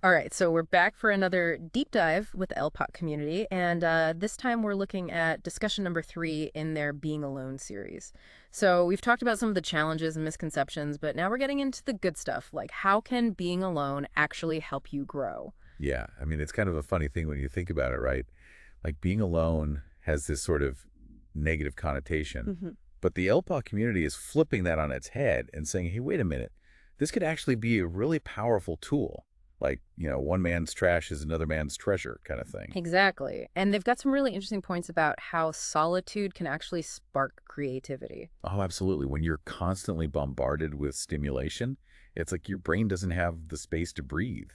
All right, so we're back for another deep dive with the LPot community, and this time we're looking at discussion number 3 in their Being Alone series. So we've talked about some of the challenges and misconceptions, but now we're getting into the good stuff, like how can being alone actually help you grow? Yeah, I mean, it's kind of a funny thing when you think about it, right? Like being alone has this sort of negative connotation, Hmm. but the LPOC community is flipping that on its head and saying, hey, wait a minute, this could actually be a really powerful tool. Like, one man's trash is another man's treasure kind of thing. Exactly. And they've got some really interesting points about how solitude can actually spark creativity. Oh, absolutely. When you're constantly bombarded with stimulation, it's like your brain doesn't have the space to breathe.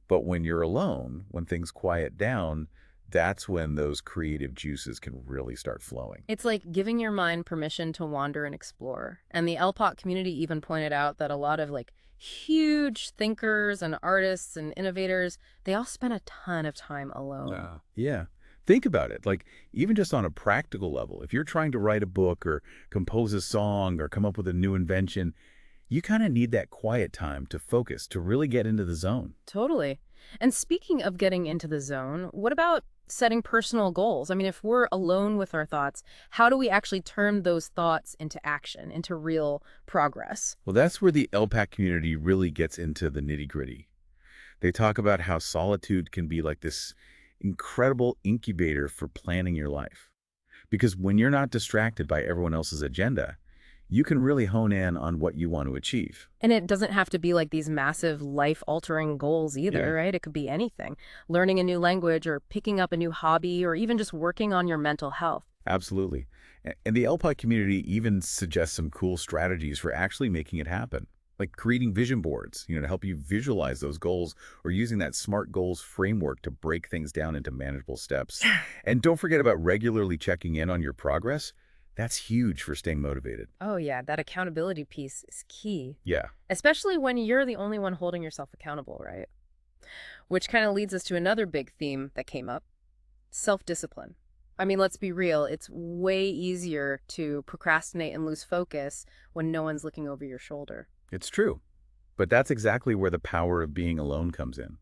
But when you're alone, when things quiet down, that's when those creative juices can really start flowing. It's like giving your mind permission to wander and explore. And the LPOT community even pointed out that a lot of huge thinkers and artists and innovators, they all spend a ton of time alone. Yeah. Think about it. Like, even just on a practical level, if you're trying to write a book or compose a song or come up with a new invention, you kind of need that quiet time to focus, to really get into the zone. Totally. And speaking of getting into the zone, what about setting personal goals? I mean, if we're alone with our thoughts, how do we actually turn those thoughts into action, into real progress? Well, that's where the LPAC community really gets into the nitty-gritty. They talk about how solitude can be like this incredible incubator for planning your life. Because when you're not distracted by everyone else's agenda, you can really hone in on what you want to achieve. And it doesn't have to be like these massive life-altering goals Yeah, either, right? It could be anything. Learning a new language or picking up a new hobby or even just working on your mental health. absolutely. And the LPOC community even suggests some cool strategies for actually making it happen, like creating vision boards, to help you visualize those goals, or using that SMART goals framework to break things down into manageable steps. And don't forget about regularly checking in on your progress. That's huge for staying motivated. Oh yeah, that accountability piece is key, Yeah. especially when you're the only one holding yourself accountable, right? Which kind of leads us to another big theme that came up, self-discipline. I mean, let's be real, it's way easier to procrastinate and lose focus when no one's looking over your shoulder. It's true. But that's exactly where the power of being alone comes in,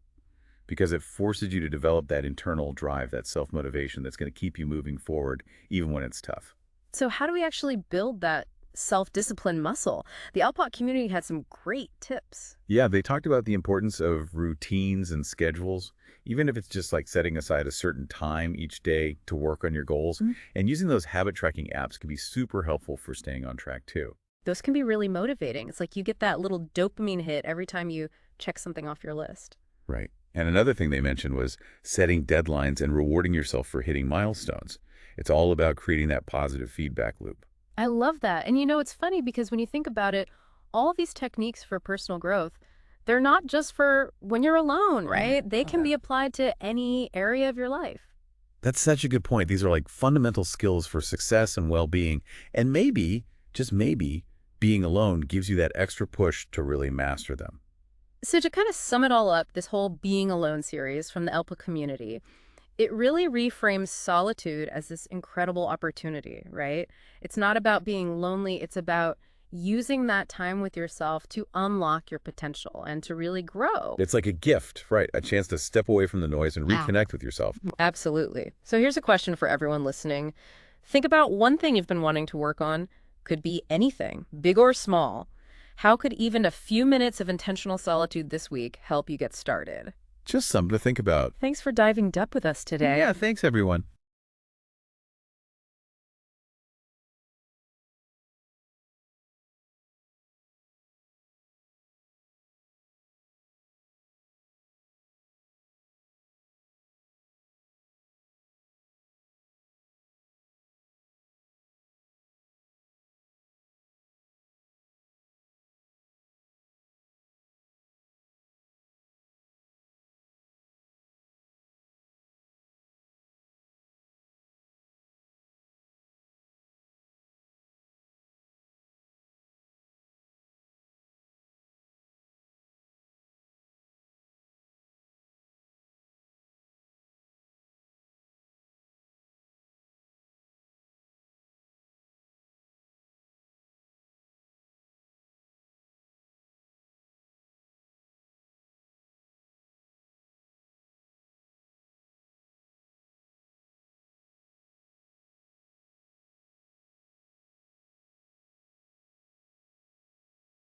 because it forces you to develop that internal drive, that self-motivation that's going to keep you moving forward even when it's tough. So how do we actually build that self-discipline muscle? The Alpot community had some great tips. Yeah, they talked about the importance of routines and schedules, even if it's just like setting aside a certain time each day to work on your goals. Mhm. And using those habit tracking apps can be super helpful for staying on track too. Those can be really motivating. It's like you get that little dopamine hit every time you check something off your list. Right. And another thing they mentioned was setting deadlines and rewarding yourself for hitting milestones. It's all about creating that positive feedback loop. I love that. And it's funny because when you think about it, all these techniques for personal growth, they're not just for when you're alone, right? They can be applied to any area of your life. That's such a good point. These are like fundamental skills for success and well-being. And maybe, just maybe, being alone gives you that extra push to really master them. So to kind of sum it all up, this whole Being Alone series from the Elpa community, it really reframes solitude as this incredible opportunity, right? It's not about being lonely, it's about using that time with yourself to unlock your potential and to really grow. It's like a gift, right? A chance to step away from the noise and Wow. reconnect with yourself. Absolutely. So here's a question for everyone listening. Think about one thing you've been wanting to work on. Could be anything, big or small. How could even a few minutes of intentional solitude this week help you get started? Just something to think about. Thanks for diving deep with us today. Yeah, thanks everyone.